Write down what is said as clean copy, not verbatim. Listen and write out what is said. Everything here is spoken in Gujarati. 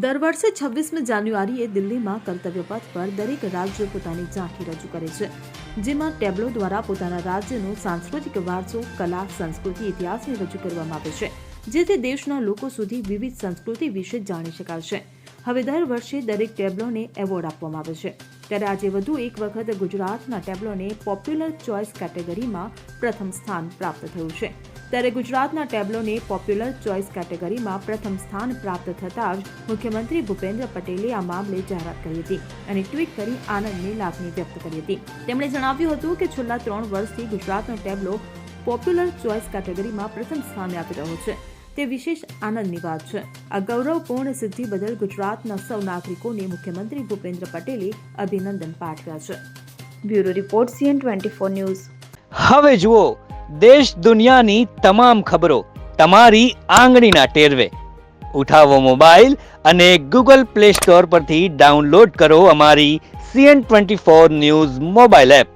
દર વર્ષે 26મી જાન્યુઆરીએ દિલ્હીમાં કર્તવ્ય પથ પર દરેક રાજ્ય પોતાની ઝાંખી રજૂ કરે છે, જેમાં ટેબ્લો દ્વારા પોતાના રાજ્યનો સાંસ્કૃતિક વારસો, કલા, સંસ્કૃતિ, ઇતિહાસને રજૂ કરવામાં આવે છે, જેથી દેશના લોકો સુધી વિવિધ સંસ્કૃતિ વિશે જાણી શકાશે. હવે દર વર્ષે દરેક ટેબ્લોને એવોર્ડ આપવામાં આવે છે, ત્યારે આજે વધુ એક વખત ગુજરાતના ટેબ્લોને પોપ્યુલર ચોઇસ કેટેગરીમાં પ્રથમ સ્થાન પ્રાપ્ત થયું છે. ત્યારે ગુજરાતના ટેબ્લોને પોપ્યુલર ચોઇસ કેટેગરીમાં પ્રથમ સ્થાન પ્રાપ્ત થતાં જ મુખ્યમંત્રી ભૂપેન્દ્ર પટેલે આ મામલે જાહેરાત કરી હતી અને ટ્વીટ કરી આનંદની લાગણી વ્યક્ત કરી હતી. તેમણે જણાવ્યું હતું કે છેલ્લા 3 વર્ષથી ગુજરાતનો ટેબ્લો પોપ્યુલર ચોઇસ કેટેગરીમાં પ્રથમ સ્થાને આપી રહ્યો છે. તે વિશેષ આનંદની વાત છે. આ ગૌરવપૂર્ણ સિદ્ધિ બદલ ગુજરાતના સૌ નાગરિકોને મુખ્યમંત્રી ભૂપેન્દ્ર પટેલે અભિનંદન પાઠવ્યા છે. Bureau report CN24 news. હવે જુઓ દેશ દુનિયાની તમામ ખબરો તમારી આંગળીના ટેરવે. ઉઠાવો મોબાઈલ અને Google Play Store પરથી ડાઉનલોડ કરો અમારી CN24 ન્યૂઝ મોબાઈલ એપ.